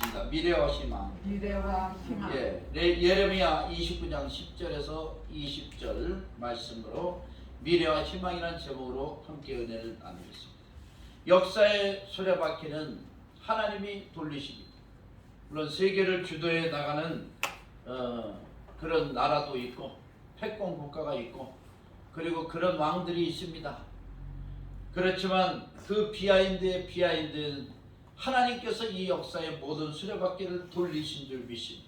있습니다. 미래와 희망. 미래와 희망. 예레미야 29장 10절에서 20절 말씀으로 미래와 희망이라는 제목으로 함께 은혜를 나누겠습니다. 역사의 수레바퀴는 하나님이 돌리십니다. 물론 세계를 주도해 나가는 그런 나라도 있고 패권 국가가 있고 그리고 그런 왕들이 있습니다. 그렇지만 그 비하인드의 비하인드는 하나님께서 이 역사의 모든 수레바퀴를 돌리신 줄 믿습니다.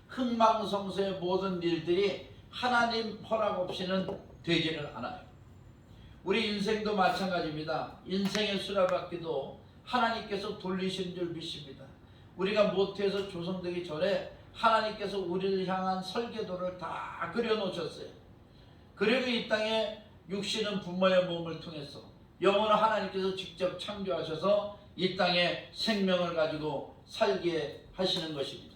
흥망성쇠의 모든 일들이 하나님 허락 없이는 되지를 않아요. 우리 인생도 마찬가지입니다. 인생의 수레바퀴도 하나님께서 돌리신 줄 믿습니다. 우리가 모태에서 조성되기 전에 하나님께서 우리를 향한 설계도를 다 그려놓으셨어요. 그리고 이 땅에 육신은 부모의 몸을 통해서 영혼은 하나님께서 직접 창조하셔서 이 땅에 생명을 가지고 살게 하시는 것입니다.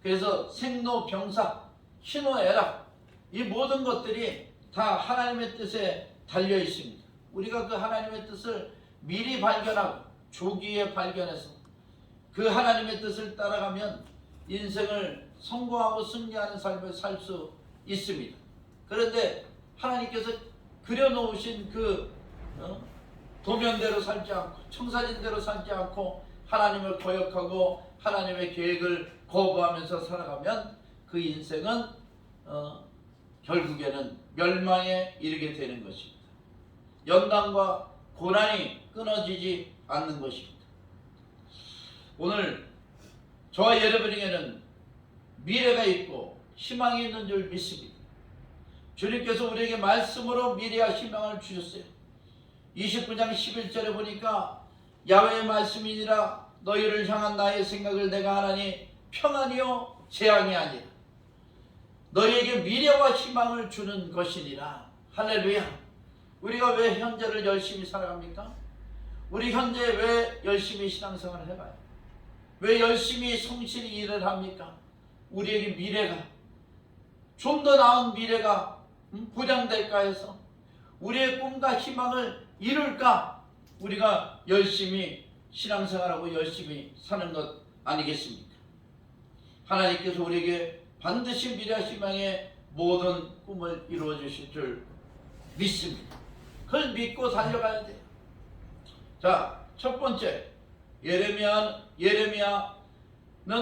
그래서 생로병사, 희노애락 이 모든 것들이 다 하나님의 뜻에 달려 있습니다. 우리가 그 하나님의 뜻을 미리 발견하고 조기에 발견해서 그 하나님의 뜻을 따라가면 인생을 성공하고 승리하는 삶을 살 수 있습니다. 그런데 하나님께서 그려놓으신 그 도면대로 살지 않고 청사진대로 살지 않고 하나님을 거역하고 하나님의 계획을 거부하면서 살아가면 그 인생은 결국에는 멸망에 이르게 되는 것입니다. 연단과 고난이 끊어지지 않는 것입니다. 오늘 저와 여러분에게는 미래가 있고 희망이 있는 줄 믿습니다. 주님께서 우리에게 말씀으로 미래와 희망을 주셨어요. 29장 11절에 보니까 야훼의 말씀이니라 너희를 향한 나의 생각을 내가 하나니 평안이요 재앙이 아니라 너희에게 미래와 희망을 주는 것이니라. 할렐루야. 우리가 왜 현재를 열심히 살아갑니까? 우리 현재 왜 열심히 신앙생활을 해봐요? 왜 열심히 성실히 일을 합니까? 우리에게 미래가 좀 더 나은 미래가 보장될까 해서 우리의 꿈과 희망을 이룰까 우리가 열심히 신앙생활하고 열심히 사는 것 아니겠습니까? 하나님께서 우리에게 반드시 미래와 희망의 모든 꿈을 이루어 주실 줄 믿습니다. 그걸 믿고 달려가야 돼요. 자, 첫 번째 예레미야는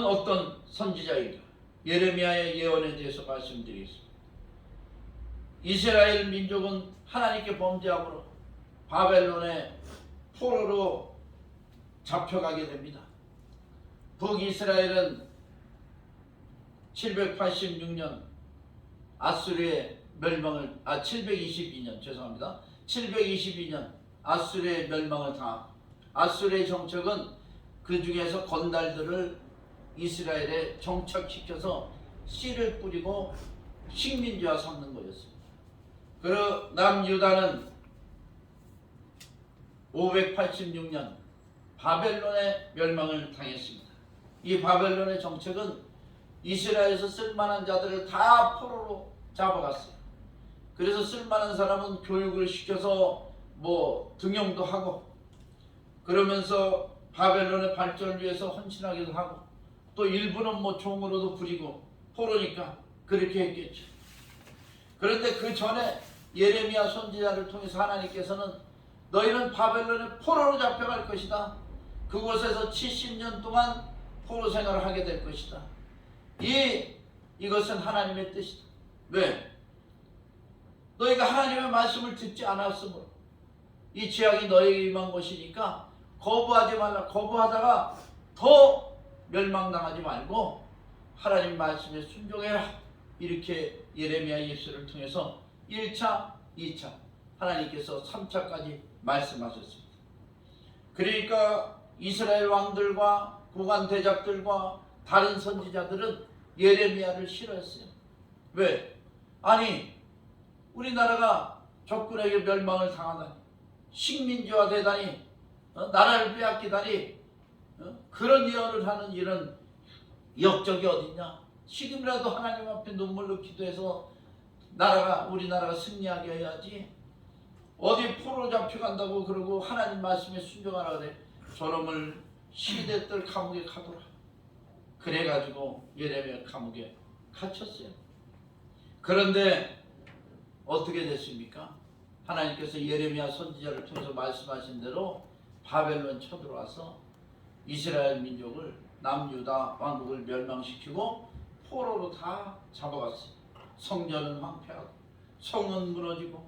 어떤 선지자인가? 예레미야의 예언에 대해서 말씀드리겠습니다. 이스라엘 민족은 하나님께 범죄함으로 바벨론의 포로로 잡혀가게 됩니다. 북이스라엘은 786년 아수르의 멸망을 722년 아수르의 멸망을 당하고 아수르의 정책은 그 중에서 건달들을 이스라엘에 정착시켜서 씨를 뿌리고 식민지화 삼는 거였습니다. 그리고 남유다는 586년 바벨론의 멸망을 당했습니다. 이 바벨론의 정책은 이스라엘에서 쓸만한 자들을 다 포로로 잡아갔어요. 그래서 쓸만한 사람은 교육을 시켜서 등용도 하고 그러면서 바벨론의 발전을 위해서 헌신하기도 하고 또 일부는 종으로도 부리고 포로니까 그렇게 했겠죠. 그런데 그 전에 예레미야 선지자를 통해서 하나님께서는 너희는 바벨론의 포로로 잡혀갈 것이다. 그곳에서 70년 동안 포로 생활을 하게 될 것이다. 이것은 하나님의 뜻이다. 왜? 너희가 하나님의 말씀을 듣지 않았으므로 이 죄악이 너희에게 임한 것이니까 거부하지 말라. 거부하다가 더 멸망당하지 말고 하나님 말씀에 순종해라. 이렇게 예레미야 예수를 통해서 1차, 2차, 하나님께서 3차까지 말씀하셨습니다. 그러니까 이스라엘 왕들과 고관 대작들과 다른 선지자들은 예레미야를 싫어했어요. 왜? 아니 우리나라가 적군에게 멸망을 당하다니 식민지화 되다니 나라를 빼앗기다니 그런 예언을 하는 이런 역적이 어딨냐? 지금이라도 하나님 앞에 눈물로 기도해서 우리나라가 승리하게 해야지. 어디 포로 잡혀간다고 그러고 하나님 말씀에 순종하라 그래. 저놈을 시대들 감옥에 가둬라. 그래가지고 예레미야 감옥에 갇혔어요. 그런데 어떻게 됐습니까? 하나님께서 예레미야 선지자를 통해서 말씀하신 대로 바벨론 쳐들어와서 이스라엘 민족을 남유다 왕국을 멸망시키고 포로로 다 잡아갔어요. 성전은 황폐하고 성은 무너지고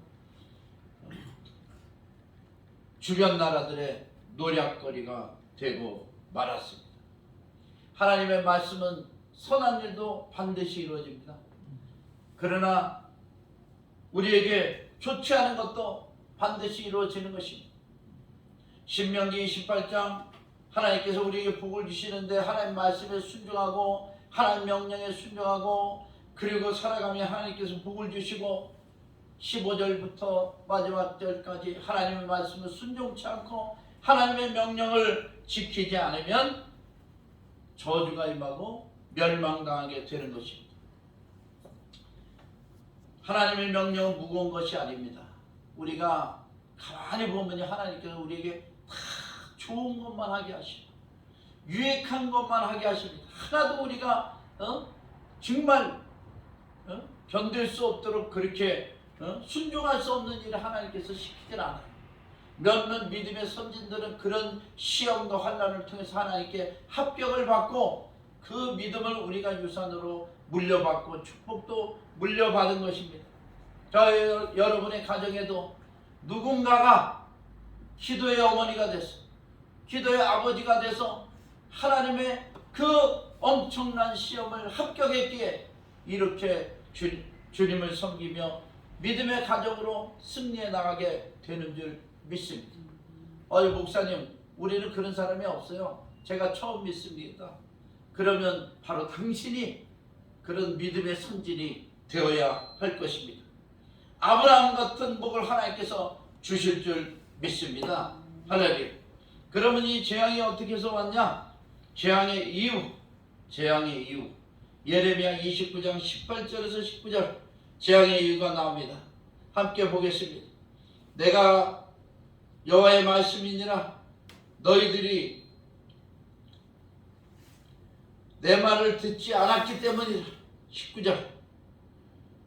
주변 나라들의 노략거리가 되고 말았습니다. 하나님의 말씀은 선한 일도 반드시 이루어집니다. 그러나 우리에게 좋지 않은 것도 반드시 이루어지는 것입니다. 신명기 28장 하나님께서 우리에게 복을 주시는데 하나님 말씀에 순종하고 하나님 명령에 순종하고 그리고 살아가며 하나님께서 복을 주시고 15절부터 마지막 절까지 하나님의 말씀을 순종치 않고 하나님의 명령을 지키지 않으면 저주가 임하고 멸망당하게 되는 것입니다. 하나님의 명령은 무거운 것이 아닙니다. 우리가 가만히 보면 하나님께서 우리에게 다 좋은 것만 하게 하시고 유익한 것만 하게 하십니다. 하나도 우리가 정말 견딜 수 없도록 그렇게 순종할 수 없는 일을 하나님께서 시키질 않아요. 몇몇 믿음의 선진들은 그런 시험과 환난을 통해서 하나님께 합격을 받고 그 믿음을 우리가 유산으로 물려받고 축복도 물려받은 것입니다. 여러분의 가정에도 누군가가 기도의 어머니가 돼서 기도의 아버지가 돼서 하나님의 그 엄청난 시험을 합격했기에 이렇게 주님을 섬기며 믿음의 가정으로 승리해 나가게 되는 줄 믿습니다. 목사님, 우리는 그런 사람이 없어요. 제가 처음 믿습니다. 그러면 바로 당신이 그런 믿음의 선진이 되어야 할 것입니다. 아브라함 같은 복을 하나님께서 주실 줄 믿습니다. 할렐루야. 그러면 이 재앙이 어떻게 해서 왔냐? 재앙의 이유 예레미야 29장 18절에서 19절 재앙의 이유가 나옵니다. 함께 보겠습니다. 내가 여호와의 말씀이니라 너희들이 내 말을 듣지 않았기 때문이라. 19절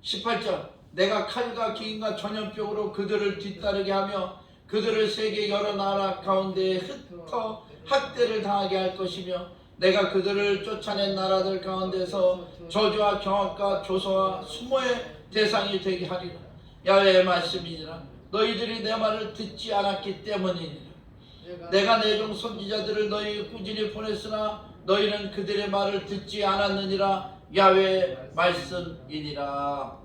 18절 내가 칼과 기인과 전염병으로 그들을 뒤따르게 하며 그들을 세계 여러 나라 가운데에 흩어 학대를 당하게 할 것이며 내가 그들을 쫓아낸 나라들 가운데서 저주와 경악과 조소와 수모의 대상이 되게 하리라. 야훼의 말씀이니라 너희들이 내 말을 듣지 않았기 때문이니라. 내가 내 종 선지자들을 너희에게 꾸준히 보냈으나 너희는 그들의 말을 듣지 않았느니라. 야훼의 말씀이니라.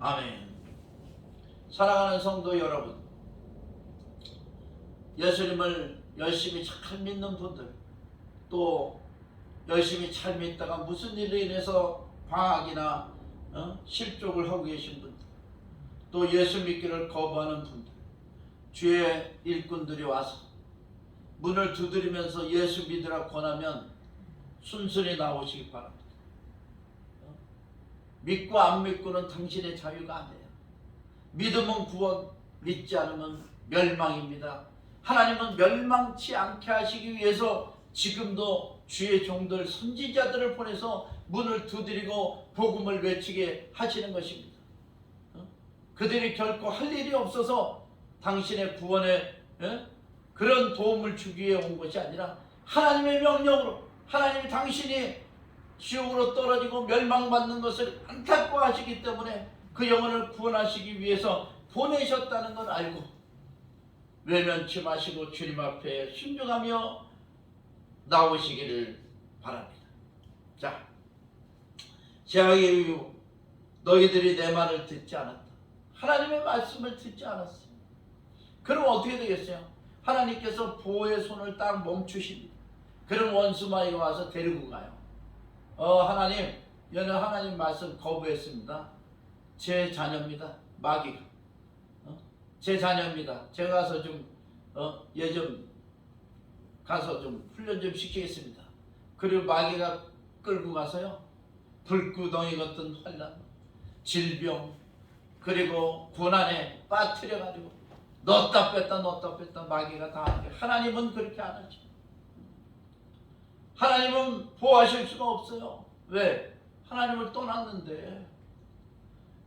아멘. 사랑하는 성도 여러분, 예수님을 열심히 잘 믿는 분들, 또 열심히 잘 믿다가 무슨 일로 인해서 방학이나 실족을 하고 계신 분들, 또 예수 믿기를 거부하는 분들, 주의 일꾼들이 와서 문을 두드리면서 예수 믿으라 권하면 순순히 나오시기 바랍니다. 믿고 안 믿고는 당신의 자유가 아니에요. 믿으면 구원, 믿지 않으면 멸망입니다. 하나님은 멸망치 않게 하시기 위해서 지금도 주의 종들 선지자들을 보내서 문을 두드리고 복음을 외치게 하시는 것입니다. 그들이 결코 할 일이 없어서 당신의 구원에 그런 도움을 주기 위해 온 것이 아니라 하나님의 명령으로 하나님이 당신이 지옥으로 떨어지고 멸망받는 것을 안타까워하시기 때문에 그 영혼을 구원하시기 위해서 보내셨다는 걸 알고 외면치 마시고 주님 앞에 순종하며 나오시기를 바랍니다. 자, 재앙의 이유, 너희들이 내 말을 듣지 않았다. 하나님의 말씀을 듣지 않았어요. 그럼 어떻게 되겠어요? 하나님께서 보호의 손을 딱 멈추십니다. 그럼 원수마귀가 와서 데리고 가요. 하나님, 얘는 하나님 말씀 거부했습니다. 제 자녀입니다. 마귀가. 제 자녀입니다. 제가 가서 얘 좀 가서 좀 훈련 좀 시키겠습니다. 그리고 마귀가 끌고 가서요, 불구덩이 같은 환난, 질병, 그리고 고난에 빠뜨려가지고 넣었다 뺐다 마귀가 다 하게. 하나님은 그렇게 안 하죠. 하나님은 보호하실 수가 없어요. 왜? 하나님을 떠났는데.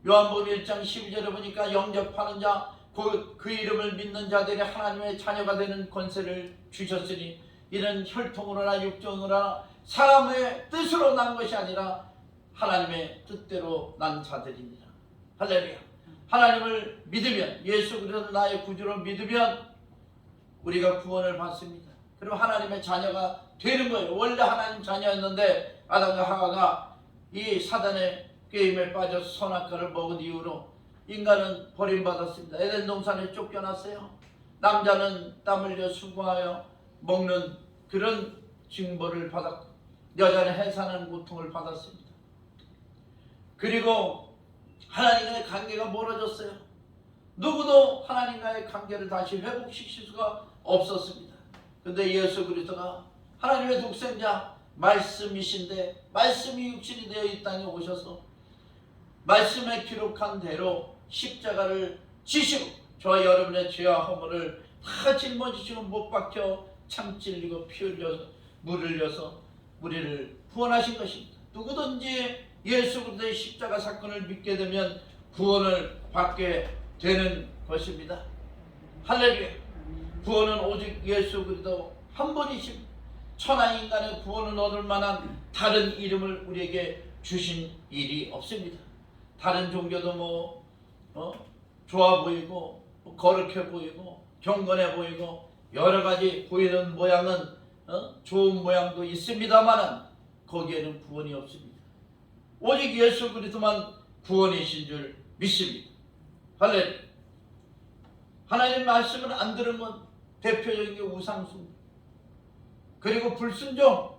요한복음 1장 12절에 보니까 영접하는 자, 그 이름을 믿는 자들이 하나님의 자녀가 되는 권세를 주셨으니 이는 혈통으로나 육정으로나 사람의 뜻으로 난 것이 아니라 하나님의 뜻대로 난 자들입니다. 할렐루야. 하나님을 믿으면, 예수 그리스도를 나의 구주로 믿으면 우리가 구원을 받습니다. 그리고 하나님의 자녀가 되는 거예요. 원래 하나님 자녀였는데 아담과 하와가 이 사단의 게임에 빠져서 선악과를 먹은 이후로 인간은 버림받았습니다. 에덴 동산에 쫓겨났어요. 남자는 땀 흘려 수고하여 먹는 그런 징벌을 받았고, 여자는 해산하는 고통을 받았습니다. 그리고 하나님과의 관계가 멀어졌어요. 누구도 하나님과의 관계를 다시 회복시킬 수가 없었습니다. 근데 예수 그리스도가 하나님의 독생자 말씀이신데, 말씀이 육신이 되어 이 땅에 오셔서 말씀에 기록한 대로 십자가를 지시고 저와 여러분의 죄와 허물을 다 짊어지시고 못 박혀 참 찔리고 피 흘려서 물 흘려서 우리를 구원하신 것입니다. 누구든지 예수 그리스도의 십자가 사건을 믿게 되면 구원을 받게 되는 것입니다. 할렐루야. 구원은 오직 예수 그리스도 한 분이십니다. 천하 인간의 구원을 얻을 만한 다른 이름을 우리에게 주신 일이 없습니다. 다른 종교도 좋아 보이고 거룩해 보이고 경건해 보이고 여러 가지 보이는 모양은 좋은 모양도 있습니다만 거기에는 구원이 없습니다. 오직 예수 그리스도만 구원이신 줄 믿습니다. 할렐루야. 하나님 말씀을 안 들은 건 대표적인 게 우상숭, 그리고 불순종,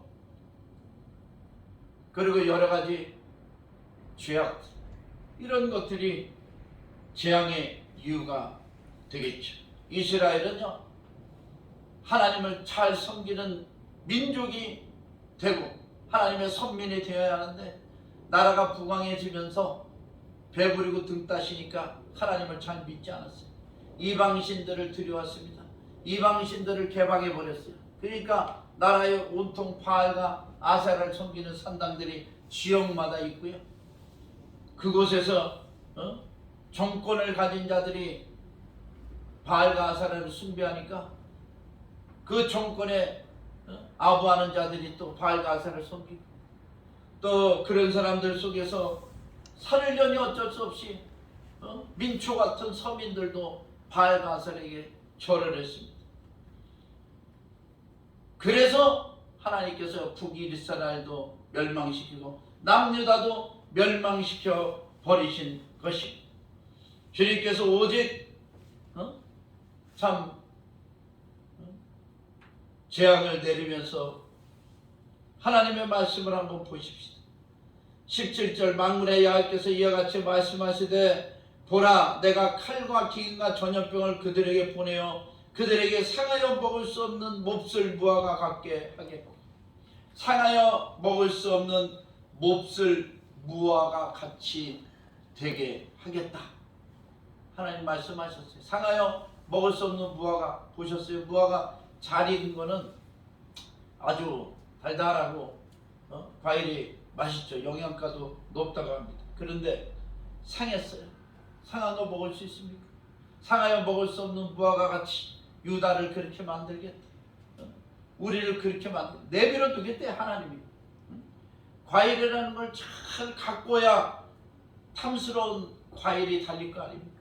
그리고 여러 가지 죄악, 이런 것들이 재앙의 이유가 되겠죠. 이스라엘은요, 하나님을 잘 섬기는 민족이 되고 하나님의 선민이 되어야 하는데 나라가 부강해지면서 배부리고 등 따시니까 하나님을 잘 믿지 않았어요. 이방신들을 들여왔습니다. 이방신들을 개방해 버렸어요. 그러니까 나라의 온통 바알과 아세라를 섬기는 산당들이 지역마다 있고요. 그곳에서 정권을 가진 자들이 바알과 아세라를 숭배하니까 그 정권에 아부하는 자들이 또 바알과 아세라를 섬기고, 또 그런 사람들 속에서 살려니 어쩔 수 없이 민초 같은 서민들도 바알과 아세라에게 절을 했습니다. 그래서 하나님께서 북이스라엘도 멸망시키고 남유다도 멸망시켜 버리신 것입니다. 주님께서 오직 참 재앙을 내리면서 하나님의 말씀을 한번 보십시다. 17절 만군의 여호와께서 이와 같이 말씀하시되 보라, 내가 칼과 기근과 전염병을 그들에게 보내어 그들에게 상하여 먹을 수 없는 몹쓸 무화과 같게 하겠고, 상하여 먹을 수 없는 몹쓸 무화과 같이 되게 하겠다. 하나님 말씀하셨어요. 상하여 먹을 수 없는 무화과 보셨어요? 무화과 잘 익은 거는 아주 달달하고 과일이 맛있죠. 영양가도 높다고 합니다. 그런데 상했어요. 상한 거 먹을 수 있습니까? 상하여 먹을 수 없는 무화과 같이 유다를 그렇게 만들겠대. 우리를 그렇게 내버려 두겠대 하나님이. 과일이라는 걸 잘 갖고야 탐스러운 과일이 달릴 거 아닙니까?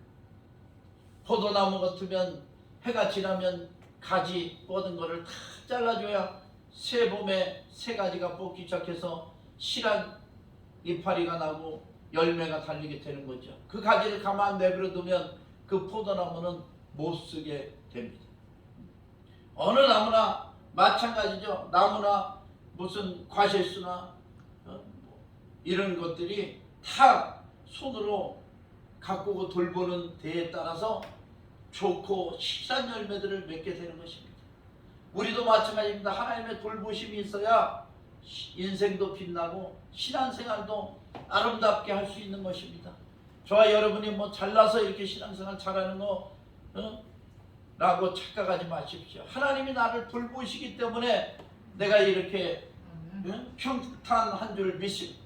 포도나무 같으면 해가 지나면 가지 뻗은 거를 다 잘라줘야 새 봄에 새 가지가 뽑기 시작해서 실한 이파리가 나고 열매가 달리게 되는 거죠. 그 가지를 가만 내버려 두면 그 포도나무는 못 쓰게 됩니다. 어느 나무나 마찬가지죠. 나무나 무슨 과실수나 이런 것들이 다 손으로 가꾸고 돌보는 데에 따라서 좋고 실한 열매들을 맺게 되는 것입니다. 우리도 마찬가지입니다. 하나님의 돌보심이 있어야 인생도 빛나고 신앙생활도 아름답게 할 수 있는 것입니다. 저와 여러분이 잘나서 이렇게 신앙생활 잘하는 거 라고 착각하지 마십시오. 하나님이 나를 돌보시기 때문에 내가 이렇게 평탄 한 줄 믿습니다.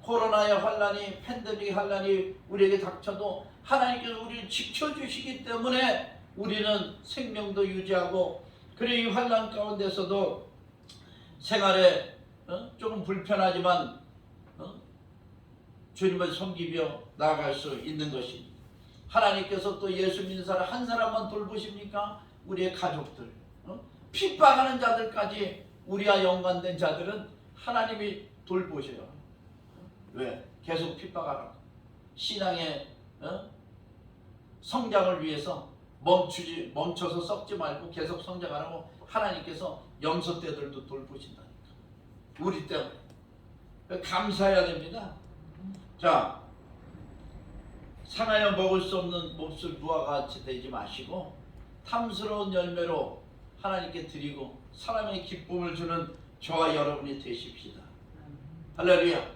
코로나의 환란이, 팬데믹 환란이 우리에게 닥쳐도 하나님께서 우리를 지켜주시기 때문에 우리는 생명도 유지하고, 그리고 이 환란 가운데서도 생활에 조금 불편하지만 주님을 섬기며 나아갈 수 있는 것입니다. 하나님께서 또 예수 믿는 사람 한 사람만 돌보십니까? 우리의 가족들, 핍박하는 자들까지, 우리와 연관된 자들은 하나님이 돌보셔요. 왜? 계속 핍박하라고. 신앙의 성장을 위해서 멈춰서 썩지 말고 계속 성장하라고 하나님께서 염소 떼들도 돌보신다니까. 우리 때문에. 감사해야 됩니다. 자, 상하여 먹을 수 없는 몹쓸 무화과 같이 되지 마시고 탐스러운 열매로 하나님께 드리고 사람의 기쁨을 주는 저와 여러분이 되십시다. 할렐루야.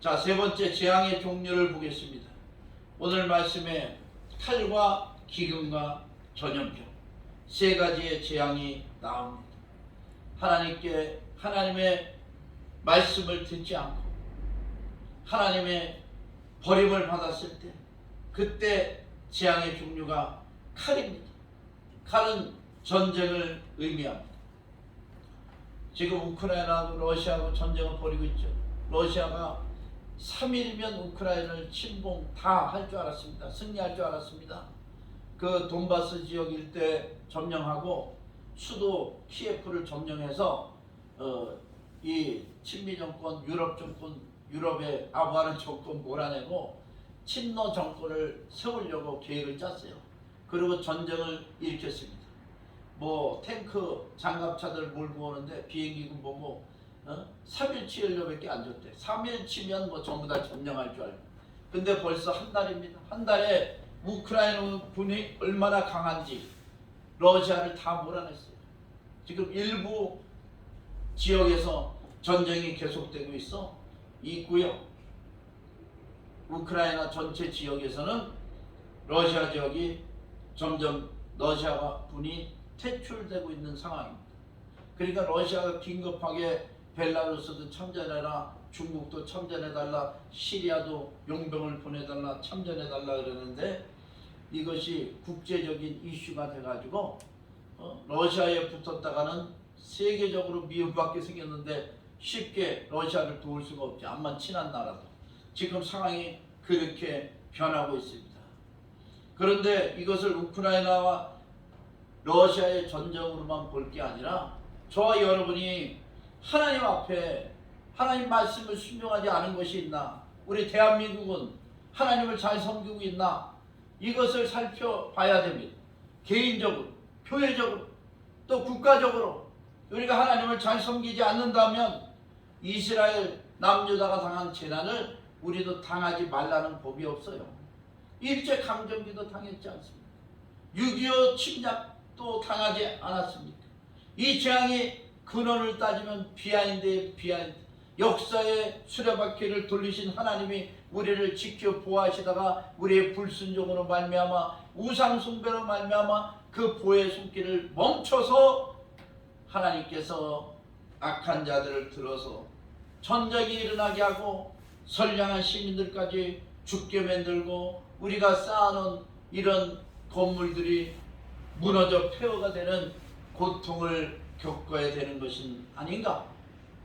자, 세 번째 재앙의 종류를 보겠습니다. 오늘 말씀에 칼과 기근과 전염병 세 가지의 재앙이 나옵니다. 하나님의 말씀을 듣지 않고 하나님의 버림을 받았을 때, 그때 재앙의 종류가 칼입니다. 칼은 전쟁을 의미합니다. 지금 우크라이나하고 러시아하고 전쟁을 벌이고 있죠. 러시아가 3일이면 우크라이나를 침공 다 할 줄 알았습니다. 승리할 줄 알았습니다. 그 돈바스 지역 일대 점령하고 수도 키예프를 점령해서 이 친미 정권, 유럽 정권, 유럽의 아부하는 정권 몰아내고 친러 정권을 세우려고 계획을 짰어요. 그리고 전쟁을 일으켰습니다. 뭐 탱크, 장갑차들 몰고 오는데 비행기군 보고 3일 치려밖에 안 줬대. 3일 치면 뭐 전부 다 점령할 줄 알고. 근데 벌써 한 달입니다. 한 달에 우크라이나 군이 얼마나 강한지 러시아를 다 몰아냈어요. 지금 일부 지역에서 전쟁이 계속되고 있고요. 우크라이나 전체 지역에서는 러시아 지역이 점점 러시아가 군이 퇴출되고 있는 상황입니다. 그러니까 러시아가 긴급하게 벨라루스도 참전해라, 중국도 참전해달라, 시리아도 용병을 보내달라, 참전해달라 그러는데 이것이 국제적인 이슈가 돼가지고 러시아에 붙었다가는 세계적으로 미움받게 생겼는데 쉽게 러시아를 도울 수가 없지. 암만 친한 나라도. 지금 상황이 그렇게 변하고 있습니다. 그런데 이것을 우크라이나와 러시아의 전쟁으로만 볼 게 아니라 저와 여러분이 하나님 앞에 하나님 말씀을 순종하지 않은 것이 있나, 우리 대한민국은 하나님을 잘 섬기고 있나, 이것을 살펴봐야 됩니다. 개인적으로, 교회적으로, 또 국가적으로 우리가 하나님을 잘 섬기지 않는다면 이스라엘 남유다가 당한 재난을 우리도 당하지 말라는 법이 없어요. 일제강점기도 당했지 않습니까? 6.25 침략도 당하지 않았습니까? 이 재앙이 근원을 따지면 비하인드의 비하인드. 역사의 수레바퀴를 돌리신 하나님이 우리를 지켜 보호하시다가 우리의 불순종으로 말미암아 우상 숭배로 말미암아 그 보호의 손길을 멈춰서 하나님께서 악한 자들을 들어서 전쟁이 일어나게 하고 선량한 시민들까지 죽게 만들고 우리가 쌓아놓은 이런 건물들이 무너져 폐허가 되는 고통을 겪어야 되는 것은 아닌가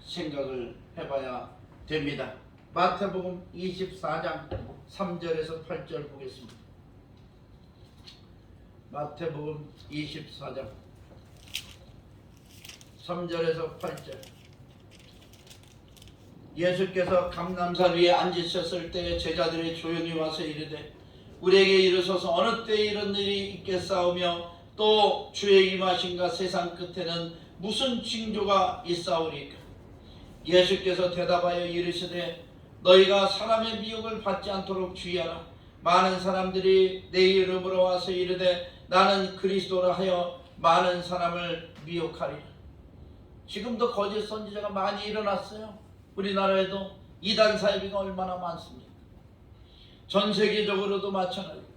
생각을 해봐야 됩니다. 마태복음 24장 3절에서 8절 보겠습니다. 마태복음 24장 3절에서 8절. 예수께서 감람산 위에 앉으셨을 때 제자들이 조용히 와서 이르되 우리에게 이르소서 어느 때에 이런 일이 있겠사오며 또 주의 임하심과 세상 끝에는 무슨 징조가 있사오리까? 예수께서 대답하여 이르시되 너희가 사람의 미혹을 받지 않도록 주의하라. 많은 사람들이 내 이름으로 와서 이르되 나는 그리스도라 하여 많은 사람을 미혹하리라. 지금도 거짓 선지자가 많이 일어났어요. 우리나라에도 이단 사이비가 얼마나 많습니까? 전 세계적으로도 마찬가지입니다.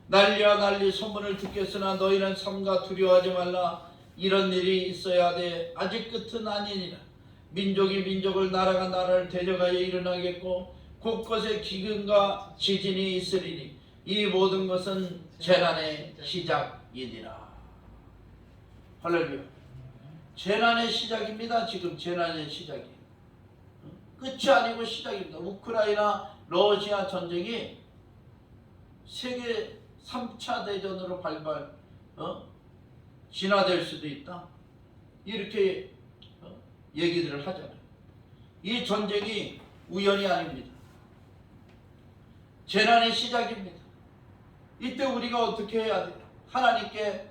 난리와 난리 소문을 듣겠으나 너희는 삼가 두려워하지 말라. 이런 일이 있어야 돼. 아직 끝은 아니니라. 민족이 민족을, 나라가 나라를 대적하여 일어나겠고 곳곳에 기근과 지진이 있으리니 이 모든 것은 재난의 시작이니라. 할렐루야. 재난의 시작입니다. 지금 재난의 시작이 끝이 아니고 시작입니다. 우크라이나 러시아 전쟁이 세계 3차 대전으로 발발 진화될 수도 있다. 이렇게 얘기들을 하잖아요. 이 전쟁이 우연이 아닙니다. 재난의 시작입니다. 이때 우리가 어떻게 해야 돼요? 하나님께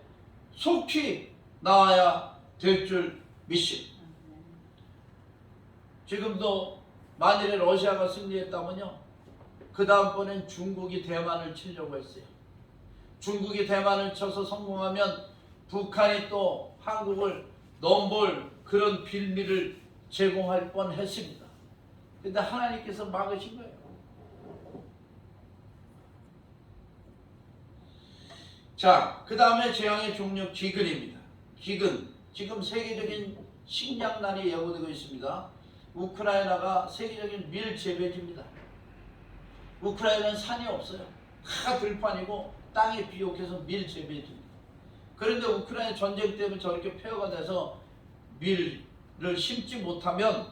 속히 나와야 될 줄 믿습니다. 지금도 만일에 러시아가 승리했다면요, 그 다음번엔 중국이 대만을 치려고 했어요. 중국이 대만을 쳐서 성공하면 북한이 또 한국을 넘볼 그런 빌미를 제공할 뻔했습니다. 근데 하나님께서 막으신 거예요. 자, 그 다음에 재앙의 종류 기근입니다. 기근, 지금 세계적인 식량난이 예고되고 있습니다. 우크라이나가 세계적인 밀재배지입니다. 우크라이나는 산이 없어요. 다 들판이고 땅이 비옥해서 밀재배지입니다. 그런데 우크라이나 전쟁 때문에 저렇게 폐허가 돼서 밀을 심지 못하면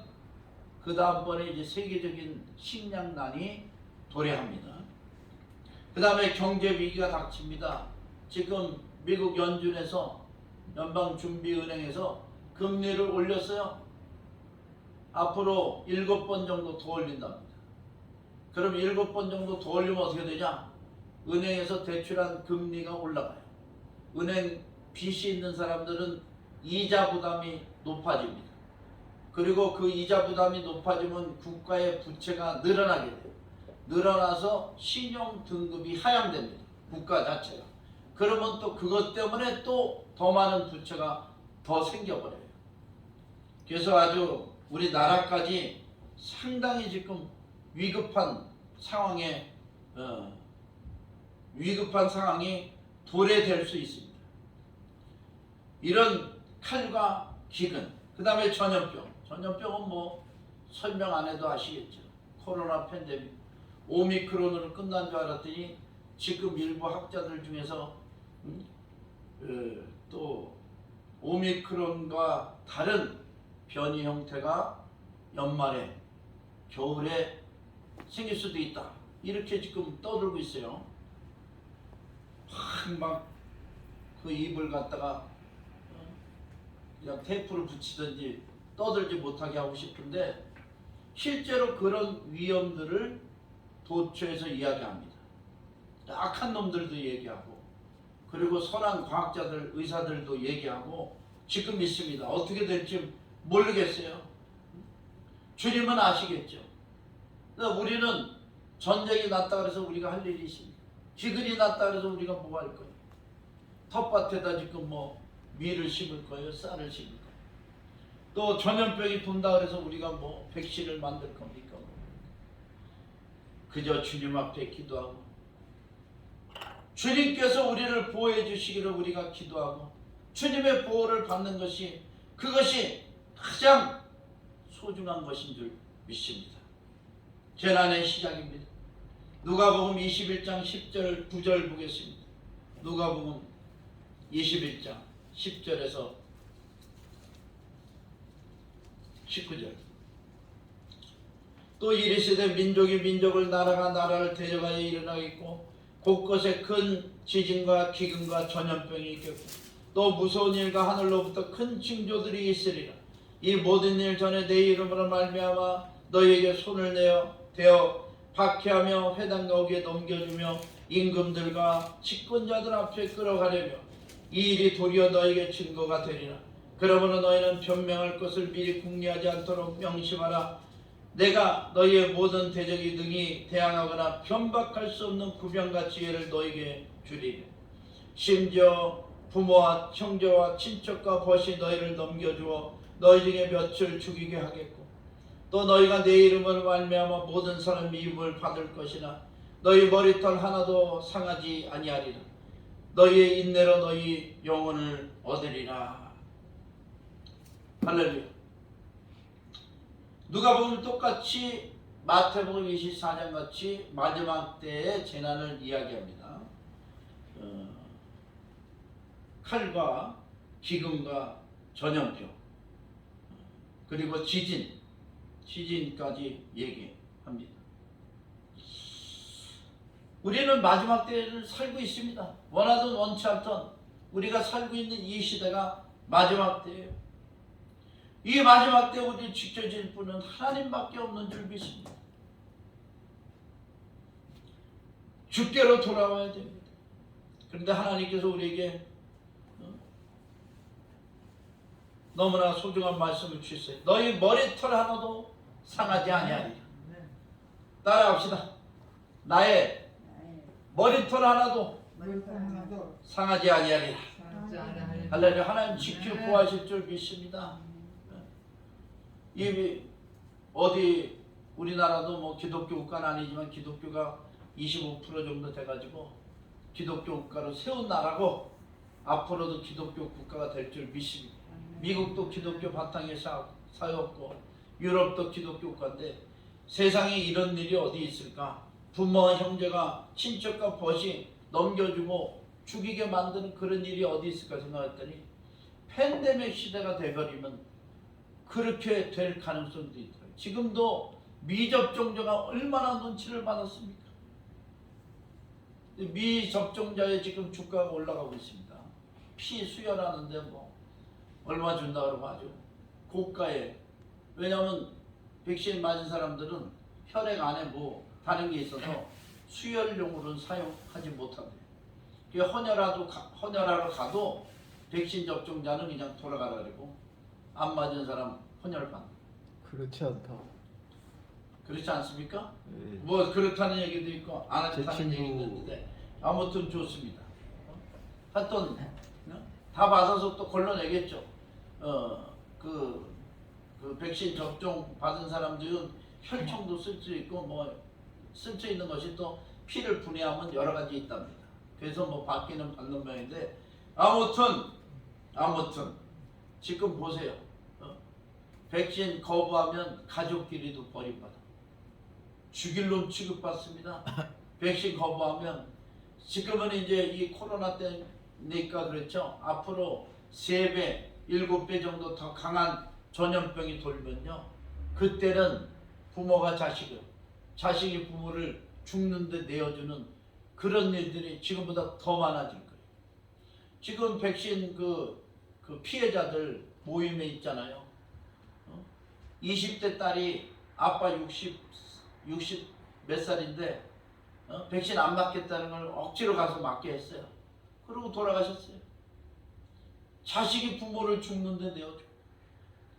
그 다음번에 이제 세계적인 식량난이 도래합니다. 그 다음에 경제 위기가 닥칩니다. 지금 미국 연준에서 연방준비은행에서 금리를 올렸어요. 앞으로 7번 정도 더 올린답니다. 그럼 7번 정도 더 올리면 어떻게 되냐? 은행에서 대출한 금리가 올라가요. 은행 빚이 있는 사람들은 이자 부담이 높아집니다. 그리고 그 이자 부담이 높아지면 국가의 부채가 늘어나게 돼요. 늘어나서 신용 등급이 하향됩니다. 국가 자체가. 그러면 또 그것 때문에 또 더 많은 부채가 더 생겨버려요. 그래서 아주 우리나라까지 상당히 지금 위급한 상황이 도래될 수 있습니다. 이런 칼과 기근, 그 다음에 전염병. 전염병은 뭐 설명 안 해도 아시겠죠. 코로나 팬데믹. 오미크론으로 끝난 줄 알았더니 지금 일부 학자들 중에서 또 오미크론과 다른 변이 형태가 연말에, 겨울에 생길 수도 있다. 이렇게 지금 떠들고 있어요. 막 그 입을 갖다가 그냥 테이프를 붙이든지 떠들지 못하게 하고 싶은데 실제로 그런 위험들을 도처에서 이야기합니다. 악한 놈들도 얘기하고 그리고 선한 과학자들, 의사들도 얘기하고 지금 있습니다. 어떻게 될지 모르겠어요. 주님은 아시겠죠. 우리는 전쟁이 났다 그래서 우리가 할 일이 있습니다. 기근이 났다 그래서 우리가 뭐 할 거예요? 텃밭에다 지금 뭐 밀을 심을 거예요? 쌀을 심을 거예요? 또 전염병이 돈다 그래서 우리가 뭐 백신을 만들 겁니까? 그저 주님 앞에 기도하고 주님께서 우리를 보호해 주시기를 우리가 기도하고 주님의 보호를 받는 것이, 그것이 가장 소중한 것인 줄 믿습니다. 재난의 시작입니다. 누가복음 21장 10절 9절 보겠습니다. 누가복음 21장 10절에서 19절. 또 이르시되 민족이 민족을, 나라가 나라를 대적하여 일어나겠고 곳곳에 큰 지진과 기근과 전염병이 있겠고 또 무서운 일과 하늘로부터 큰 징조들이 있으리라. 이 모든 일 전에 내 이름으로 말미암아 너희에게 손을 대어 박해하며 회당가옥에 넘겨주며 임금들과 집권자들 앞에 끌어가려며 이 일이 도리어 너희에게 증거가 되리라. 그러므로 너희는 변명할 것을 미리 궁리하지 않도록 명심하라. 내가 너희의 모든 대적이 능히 대항하거나 변박할 수 없는 구병과 지혜를 너희에게 주리라. 심지어 부모와 형제와 친척과 벗이 너희를 넘겨주어 너희 중에 몇을 죽이게 하겠고 또 너희가 내 이름을 말미암아 모든 사람 미움을 받을 것이나 너희 머리털 하나도 상하지 아니하리라. 너희의 인내로 너희 영혼을 얻으리라. 할렐루야. 누가복음 똑같이 마태복음 24장 같이 마지막 때의 재난을 이야기합니다. 칼과 기근과 전염병 그리고 지진까지 얘기합니다. 우리는 마지막 때를 살고 있습니다. 원하든 원치 않든 우리가 살고 있는 이 시대가 마지막 때예요. 이 마지막 때 우리를 지켜줄 분은 하나님밖에 없는 줄 믿습니다. 주께로 돌아와야 됩니다. 그런데 하나님께서 우리에게 너무나 소중한 말씀을 주셨어요. 너희 머리털 하나도 상하지 아니하리라. 따라합시다. 나의 머리털 하나도 상하지 아니하리라. 할렐루야. 하나님 지켜 구하실 줄 믿습니다. 이 어디 우리나라도 뭐 기독교 국가는 아니지만 기독교가 25% 정도 돼가지고 기독교 국가로 세운 나라고 앞으로도 기독교 국가가 될 줄 믿습니다. 미국도 기독교 바탕에 쌓였고 유럽도 기독교 국가인데 세상에 이런 일이 어디 있을까? 부모와 형제가 친척과 벗이 넘겨주고 죽이게 만드는 그런 일이 어디 있을까 생각했더니 팬데믹 시대가 돼버리면 그렇게 될 가능성도 있더라고요. 지금도 미접종자가 얼마나 눈치를 받았습니까? 미접종자의 지금 주가가 올라가고 있습니다. 피 수혈하는데 뭐 얼마 준다 그러고 아주 고가에. 왜냐하면 백신 맞은 사람들은 혈액 안에 뭐 다른 게 있어서 수혈용으로는 사용하지 못한대요. 헌혈하러 가도 백신 접종자는 그냥 돌아가라 그러고 안 맞은 사람 헌혈받는. 그렇지 않다. 그렇지 않습니까? 네. 뭐 그렇다는 얘기도 있고 안 제 그렇다는 친구- 얘기도 있는데 아무튼 좋습니다. 하여튼 다 받아서 또 걸러내겠죠. 그 백신 접종 받은 사람들은 혈청도 쓸 수 있고 뭐 쓸 수 있는 것이 또 피를 분해하면 여러 가지 있답니다. 그래서 뭐 받기는 받는 모양인데 아무튼 지금 보세요. 백신 거부하면 가족끼리도 버림받아. 죽일 놈 취급받습니다. 백신 거부하면 지금은 이제 이 코로나 때니까 그렇죠. 앞으로 3배, 7배 정도 더 강한 전염병이 돌면요. 그때는 부모가 자식이 부모를 죽는데 내어주는 그런 일들이 지금보다 더 많아질 거예요. 지금 백신 그 피해자들 모임에 있잖아요. 20대 딸이 아빠 60 몇 살인데 백신 안 맞겠다는 걸 억지로 가서 맞게 했어요. 그러고 돌아가셨어요. 자식이 부모를 죽는데 내어줘.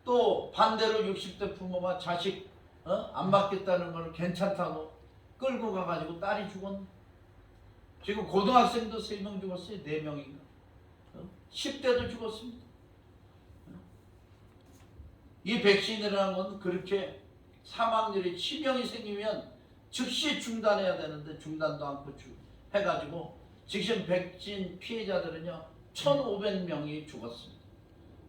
또 반대로 60대 부모가 자식 안 맞겠다는 걸 괜찮다고 끌고 가가지고 딸이 죽었네. 지금 고등학생도 3명 죽었어요. 4명인가. 10대도 죽었습니다. 이 백신이라는 건 그렇게 사망률이 치명이 생기면 즉시 중단해야 되는데 중단도 않고 해가지고 지금 백신 피해자들은요 1,500명이 죽었습니다.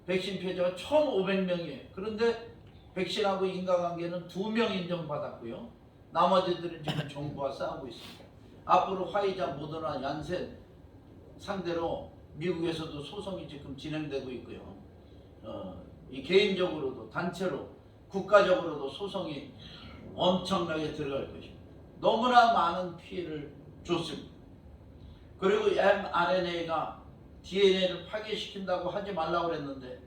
백신 피해자가 1,500명이에요. 그런데 백신하고 인과관계는 2명 인정받았고요. 나머지들은 지금 정부와 싸우고 있습니다. 앞으로 화이자, 모더나, 얀센 상대로 미국에서도 소송이 지금 진행되고 있고요. 이 개인적으로도 단체로 국가적으로도 소송이 엄청나게 들어갈 것입니다. 너무나 많은 피해를 줬습니다. 그리고 mRNA가 DNA를 파괴시킨다고 하지 말라고 그랬는데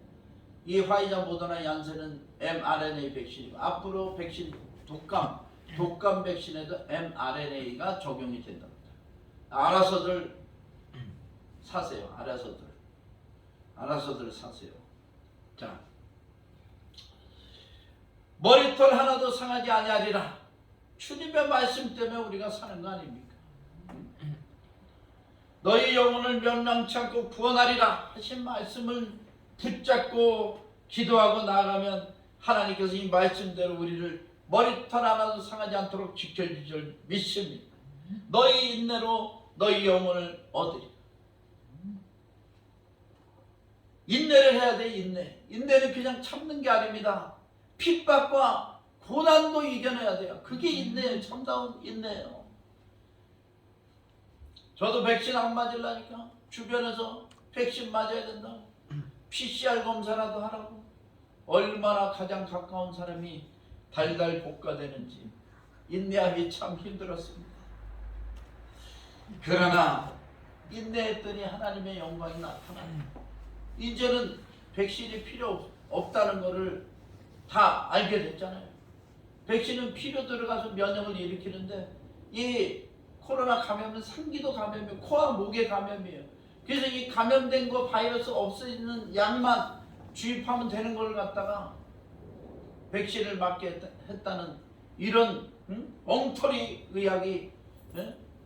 이 화이자, 모더나, 얀센은 mRNA 백신이고 앞으로 백신 독감 백신에도 mRNA가 적용이 된답니다. 알아서들 사세요. 알아서들 사세요. 자, 머리털 하나도 상하지 아니하리라. 주님의 말씀 때문에 우리가 사는 거 아닙니까? 너희 영혼을 멸망치 않고 구원하리라 하신 말씀을 붙잡고 기도하고 나아가면 하나님께서 이 말씀대로 우리를 머리털 하나도 상하지 않도록 지켜주실 줄 믿습니다. 너희 인내로 너희 영혼을 얻으리라. 인내를 해야 돼. 인내는 그냥 참는 게 아닙니다. 핍박과 고난도 이겨내야 돼요. 그게 인내예요. 참다운 인내예요. 저도 백신 안 맞으려니까 주변에서 백신 맞아야 된다고, PCR 검사라도 하라고. 얼마나 가장 가까운 사람이 달달 볶아대는지 인내하기 참 힘들었습니다. 그러나 인내했더니 하나님의 영광이 나타나요. 이제는 백신이 필요 없다는 것을 다 알게 됐잖아요. 백신은 피로 들어가서 면역을 일으키는데 이 코로나 감염은 상기도 감염이에요. 코와 목의 감염이에요. 그래서 이 감염된 거 바이러스 없애는 약만 주입하면 되는 걸 갖다가 백신을 맞게 했다는 이런 엉터리 의학이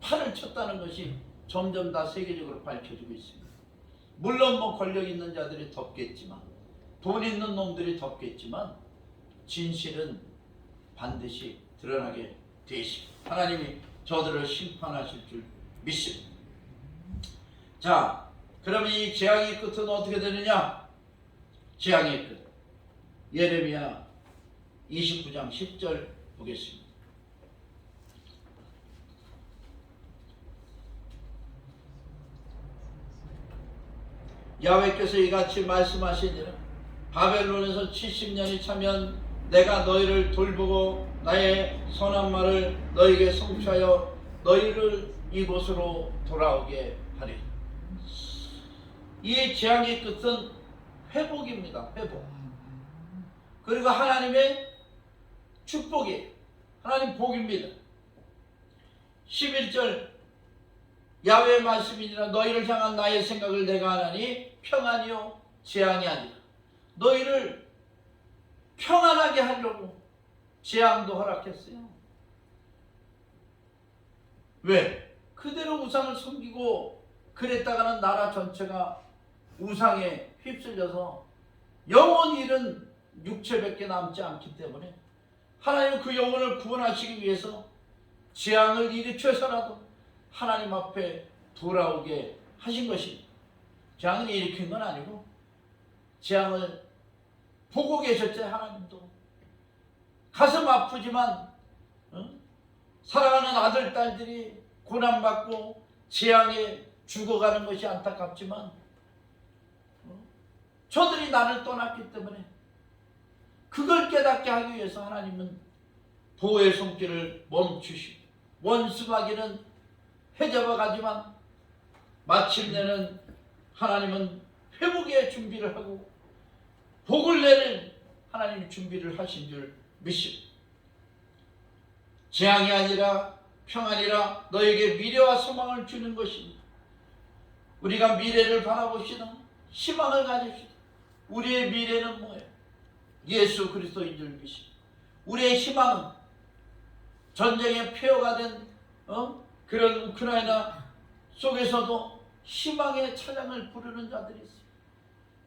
판을 쳤다는 것이 점점 다 세계적으로 밝혀지고 있습니다. 물론 뭐 권력 있는 자들이 덮겠지만, 돈 있는 놈들이 덮겠지만 진실은 반드시 드러나게 되어 있습니다. 하나님이 저들을 심판하실 줄 믿습니다. 자, 그러면 이 재앙의 끝은 어떻게 되느냐? 재앙의 끝, 예레미야 29장 10절 보겠습니다. 야훼께서 이같이 말씀하시니라. 바벨론에서 70년이 차면 내가 너희를 돌보고 나의 선한 말을 너희에게 성취하여 너희를 이곳으로 돌아오게 하리. 이 재앙의 끝은 회복입니다. 회복. 그리고 하나님의 축복이, 하나님 복입니다. 11절 야훼의 말씀이니라. 너희를 향한 나의 생각을 내가 하나니 평안이요 재앙이 아니라. 너희를 평안하게 하려고 재앙도 허락했어요. 왜? 그대로 우상을 섬기고 그랬다가는 나라 전체가 우상에 휩쓸려서 영원히 잃은 육체밖에 남지 않기 때문에 하나님은 그 영혼을 구원하시기 위해서 재앙을 일으켜서라도 하나님 앞에 돌아오게 하신 것입니다. 재앙을 일으킨 건 아니고 재앙을 보고 계셨죠. 하나님도 가슴 아프지만 사랑하는 아들 딸들이 고난받고 재앙에 죽어가는 것이 안타깝지만 저들이 나를 떠났기 때문에 그걸 깨닫게 하기 위해서 하나님은 보호의 손길을 멈추시고 원수마귀는 해잡아 가지만 마침내는 하나님은 회복의 준비를 하고 복을 내는 하나님이 준비를 하신 줄 믿습니다. 재앙이 아니라 평안이라 너에게 미래와 소망을 주는 것입니다. 우리가 미래를 바라봅시다. 희망을 가집시다. 우리의 미래는 뭐예요? 예수 그리스도인 줄 믿습니다. 우리의 희망은 전쟁의 폐허가 된 그런 우크라이나 속에서도 희망의 찬양을 부르는 자들이 있어요.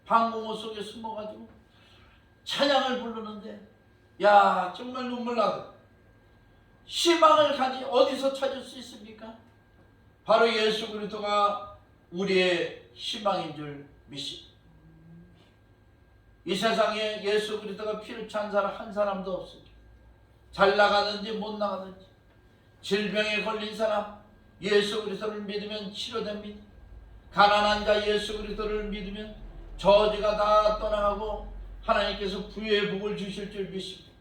방공호 속에 숨어가지고 찬양을 부르는데 야 정말 눈물 나고 희망을 가지 어디서 찾을 수 있습니까? 바로 예수 그리스도가 우리의 희망인 줄 믿습니다. 이 세상에 예수 그리스도가 피를 찬 사람 한 사람도 없습니다. 잘 나가든지 못 나가든지 질병에 걸린 사람 예수 그리스도를 믿으면 치료됩니다. 가난한 자 예수 그리스도를 믿으면 저주가 다 떠나가고 하나님께서 부여의 복을 주실 줄 믿습니다.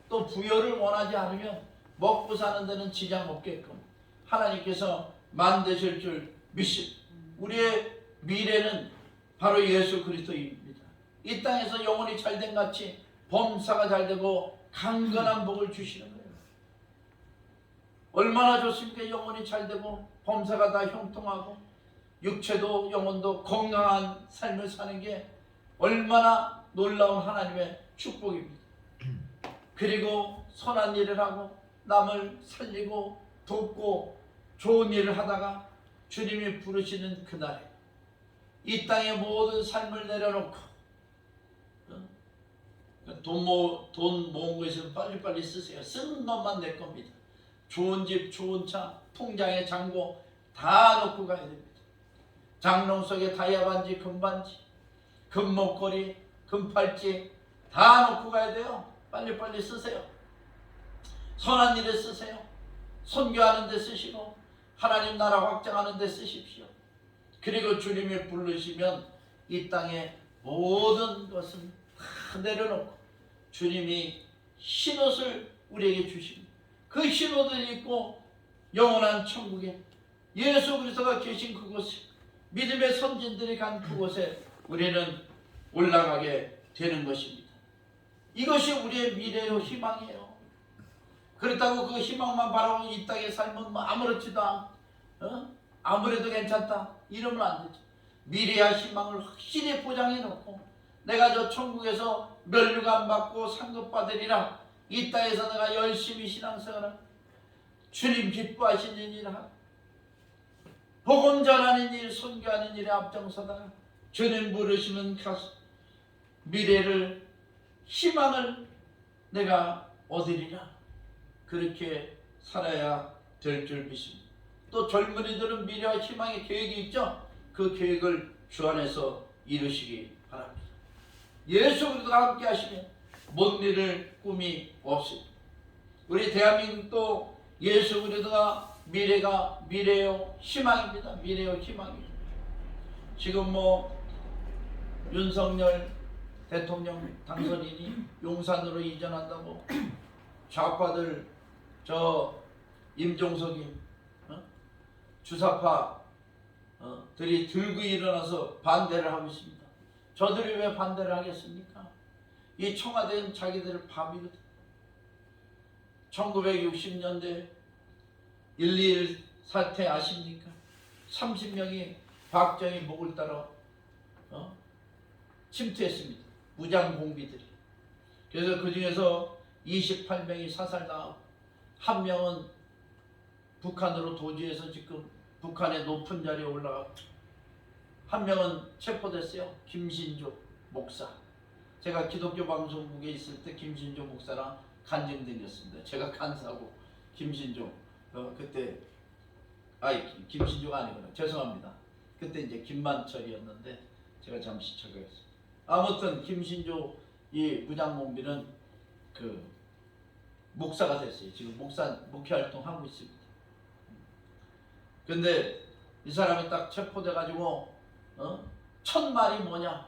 또 부여를 원하지 않으면 먹고 사는 데는 지장 없게끔 하나님께서 만드실 줄 믿습니다. 우리의 미래는 바로 예수 그리스도입니다. 이 땅에서 영혼이 잘된 같이 범사가 잘되고 강건한 복을 주시는 거예요. 얼마나 좋습니까? 영혼이 잘되고 범사가 다 형통하고 육체도 영혼도 건강한 삶을 사는 게 얼마나 놀라운 하나님의 축복입니다. 그리고 선한 일을 하고 남을 살리고 돕고 좋은 일을 하다가 주님이 부르시는 그날에 이 땅의 모든 삶을 내려놓고 돈 모은 거 있으면 빨리빨리 쓰세요. 쓰는 것만 내 겁니다. 좋은 집, 좋은 차, 통장에 잔고 다 넣고 가야 됩니다. 장롱 속에 다이아 반지, 금 반지, 금 목걸이, 금 팔찌 다 놓고 가야 돼요. 빨리빨리 쓰세요. 선한 일에 쓰세요. 선교하는 데 쓰시고 하나님 나라 확장하는 데 쓰십시오. 그리고 주님이 부르시면 이 땅의 모든 것은 다 내려놓고 주님이 흰옷을 우리에게 주십니다. 그 흰옷을 입고 영원한 천국에 예수 그리스도가 계신 그곳에 믿음의 선진들이 간 그곳에 우리는 올라가게 되는 것입니다. 이것이 우리의 미래의 희망이에요. 그렇다고 그 희망만 바라보고 이 땅에 살면 뭐 아무렇지도 않고 아무래도 괜찮다 이러면 안 되죠. 미래의 희망을 확실히 보장해 놓고 내가 저 천국에서 면류관 받고 상급 받으리라. 이 땅에서 내가 열심히 신앙생활을 주님 기뻐하시는 일을 복음 전하는 일, 선교하는 일에 앞장서다가 주님 부르시면 가서 미래를 희망을 내가 얻으리라. 그렇게 살아야 될 줄 믿습니다. 또 젊은이들은 미래와 희망의 계획이 있죠. 그 계획을 주 안에서 이루시기 바랍니다. 예수 그리스도와 함께 하시면 못 이룰 꿈이 없습니다. 우리 대한민국도 예수 그리스도가 미래요 희망입니다. 미래요 희망입니다. 지금 뭐 윤석열 대통령 당선인이 용산으로 이전한다고 좌파들 저 임종석이 주사파 들이 들고 일어나서 반대를 하고 있습니다. 저들이 왜 반대를 하겠습니까? 이 청와대는 자기들 밥이거든. 1960년대 1.21 사태 아십니까? 30명이 박정희 목을 따라 침투했습니다. 무장공비들이. 그래서 그 중에서 28명이 사살당하고 한 명은 북한으로 도주해서 지금 북한의 높은 자리에 올라가고 한 명은 체포됐어요. 김신조 목사. 제가 기독교 방송국에 있을 때 김신조 목사랑 간증 댕겼습니다. 제가 간사고 김신조 그때 김신조가 아니구나. 죄송합니다. 그때 이제 김만철이었는데 제가 잠시 착각했습니다. 아무튼 김신조 이 무장공비는 그 목사가 됐어요. 지금 목회 활동하고 있습니다. 근데 이 사람이 딱 체포돼 가지고 첫 말이 뭐냐?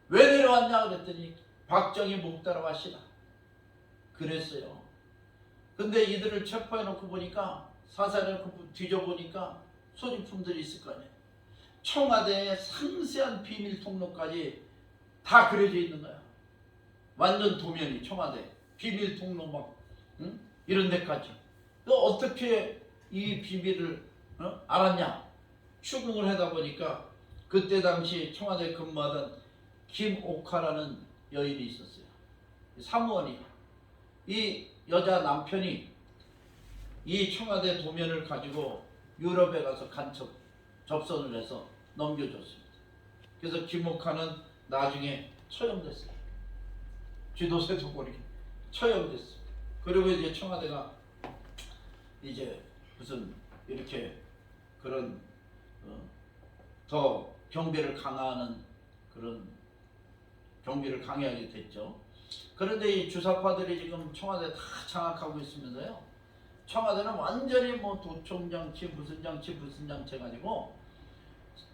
왜 내려왔냐 그랬더니 박정희 목 따라 왔시다. 그랬어요. 근데 이들을 체포해 놓고 보니까 사살해 놓고 뒤져보니까 소지품들이 있을 거 아니에요. 청와대의 상세한 비밀 통로까지 다 그려져 있는 거야. 완전 도면이 청와대 비밀 통로 막 이런 데까지. 너 어떻게 이 비밀을 알았냐? 추궁을 하다 보니까 그때 당시 청와대 근무하던 김옥화라는 여인이 있었어요. 사무원이. 이 여자 남편이 이 청와대 도면을 가지고 유럽에 가서 간첩 접선을 해서 넘겨줬습니다. 그래서 김옥화는 나중에 처형됐어요. 쥐도새도 모르게 처형됐어요. 그리고 이제 청와대가 이제 무슨 이렇게 그런 더 경비를 강화하는 그런 경비를 강화하게 됐죠. 그런데 이 주사파들이 지금 청와대 다 장악하고 있으면서요. 청와대는 완전히 뭐 도청 장치 무슨 장치 해가지고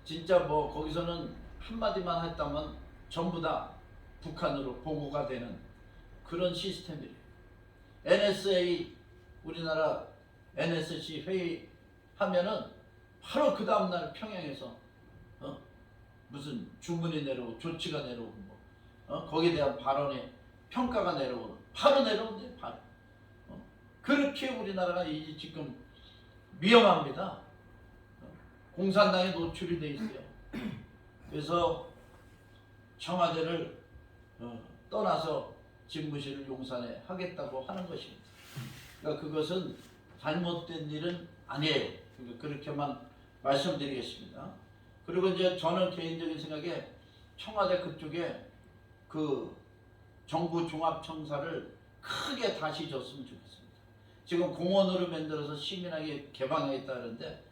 진짜 뭐 거기서는 한마디만 했다면 전부 다 북한으로 보고가 되는 그런 시스템이에요. NSA 우리나라 NSC 회의 하면은 바로 그 다음날 평양에서 무슨 주문이 내려오고 조치가 내려오고 거기에 대한 발언에 평가가 내려오고 바로 내려온대요. 바로. 그렇게 우리나라가 이제 지금 위험합니다. 공산당에 노출이 돼 있어요. 그래서 청와대를 떠나서 집무실을 용산에 하겠다고 하는 것입니다. 그러니까 그것은 잘못된 일은 아니에요. 그러니까 그렇게만 말씀드리겠습니다. 그리고 이제 저는 개인적인 생각에 청와대 그쪽에 그 정부 종합청사를 크게 다시 줬으면 좋겠습니다. 지금 공원으로 만들어서 시민에게 개방하겠다 하는데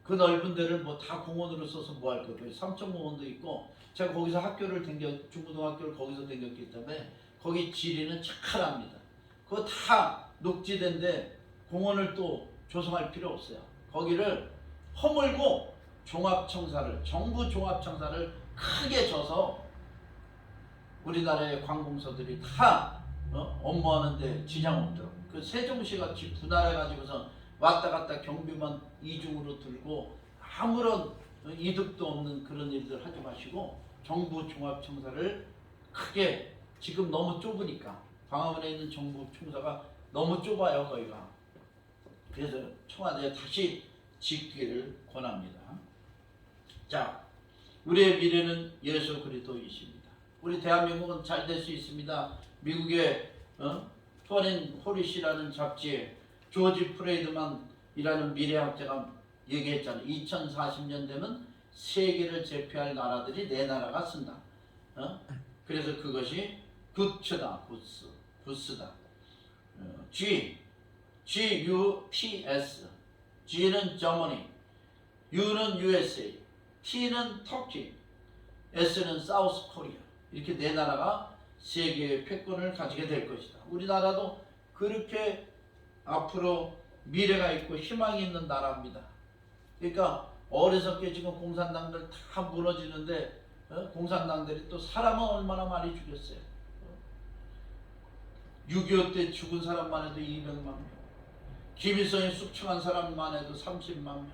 그 넓은 데를 뭐 다 공원으로 써서 뭐 할 거예요. 삼천공원도 있고 제가 거기서 학교를 중고등학교를 거기서 다녔기 때문에 거기 지리는 착하답니다. 그거 다 녹지대인데 공원을 또 조성할 필요 없어요. 거기를 허물고 정부 종합청사를 크게 져서 우리나라의 관공서들이 다 업무하는데 지장 없도록 그 세종시 같이 분할해가지고서 왔다 갔다 경비만 이중으로 들고 아무런 이득도 없는 그런 일들 하지 마시고 정부 종합청사를 크게 지금 너무 좁으니까 광화문에 있는 정부 총사가 너무 좁아요 거기가. 그래서 청와대에 다시 짓기를 권합니다. 자, 우리의 미래는 예수 그리스도이십니다. 우리 대한민국은 잘 될 수 있습니다. 미국의 포린 호리시라는 잡지에 조지 프레이드만이라는 미래학자가 얘기했잖아요. 2040년 되면 세계를 제패할 나라들이 네 나라가 쓴다. 그래서 그것이 구스다. GUPS. G는 Germany, U는 USA, T는 터키, S는 사우스 코리아. 이렇게 네 나라가 세계의 패권을 가지게 될 것이다. 우리나라도 그렇게 앞으로 미래가 있고 희망이 있는 나라입니다. 그러니까 어리석게 지금 공산당들 다 무너지는데 공산당들이 또 사람은 얼마나 많이 죽였어요. 6.25 때 죽은 사람만 해도 200만 명, 김일성이 숙청한 사람만 해도 30만 명,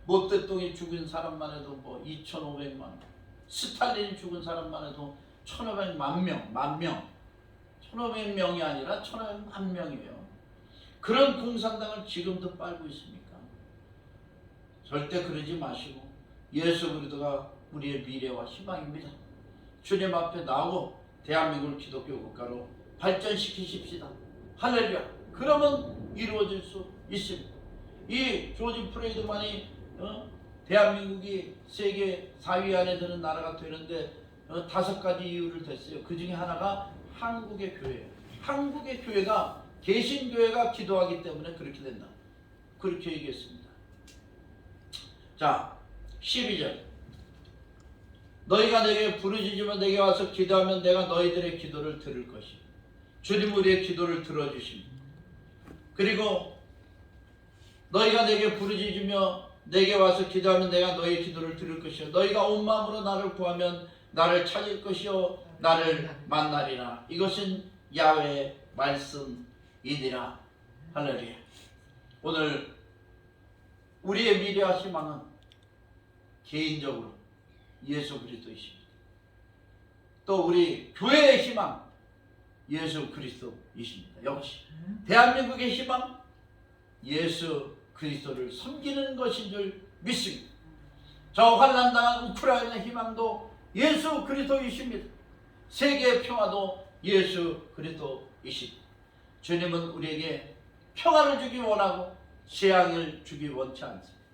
모택동이 죽은 사람만 해도 뭐 2,500만 명, 스탈린이 죽은 사람만 해도 1,500만 명, 1,500명이 아니라 1,500만 명이에요. 그런 공산당을 지금도 빨고 있습니까? 절대 그러지 마시고 예수 그리스도가 우리의 미래와 희망입니다. 주님 앞에 나오고 대한민국을 기독교 국가로 발전시키십시다. 할렐루야. 그러면 이루어질 수 있습니다. 이 조지 프레이드만이 대한민국이 세계 4위 안에 드는 나라가 되는데 5가지 이유를 댔어요. 그 중에 하나가 한국의 교회예요. 한국의 교회가 개신교회가 기도하기 때문에 그렇게 된다. 그렇게 얘기했습니다. 자, 12절. 너희가 내게 부르짖으면 내게 와서 기도하면 내가 너희들의 기도를 들을 것이요. 주님 우리의 기도를 들어주십니다. 그리고 너희가 내게 부르짖으며 내게 와서 기도하면 내가 너희의 기도를 들을 것이요. 너희가 온 마음으로 나를 구하면 나를 찾을 것이요 나를 만나리라. 이것은 야훼의 말씀이니라. 할렐루야. 오늘 우리의 미래와 희망은 개인적으로 예수 그리스도이십니다. 또 우리 교회의 희망 예수 그리스도이십니다. 역시 대한민국의 희망 예수 그리스도를 섬기는 것인 줄 믿습니다. 저 환난당한 우크라이나 희망도 예수 그리스도이십니다. 세계의 평화도 예수 그리스도이십니다. 주님은 우리에게 평화를 주기 원하고 재앙을 주기 원치 않습니다.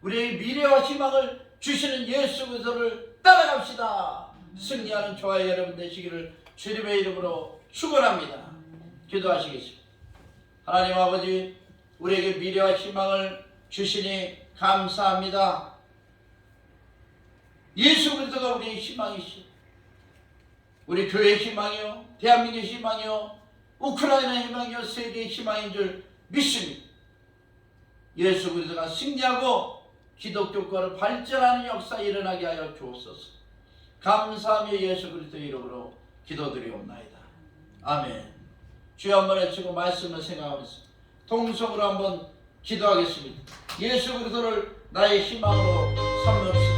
우리의 미래와 희망을 주시는 예수 그리스도를 따라갑시다. 승리하는 저와 여러분 되시기를 주님의 이름으로 축원합니다. 기도하시겠습니다. 하나님 아버지, 우리에게 미래와 희망을 주시니 감사합니다. 예수 그리스도가 우리의 희망이시오. 우리 교회의 희망이요, 대한민국의 희망이요, 우크라이나의 희망이요, 세계의 희망인 줄 믿습니다. 예수 그리스도가 승리하고 기독교과를 발전하는 역사 일어나게 하여 주옵소서. 감사하며 예수 그리스도의 이름으로 기도드리옵나이다. 아멘. 주여 한번 외치고 말씀을 생각하면서 통성으로 한번 기도하겠습니다. 예수 그리스도를 나의 희망으로 삼읍시다.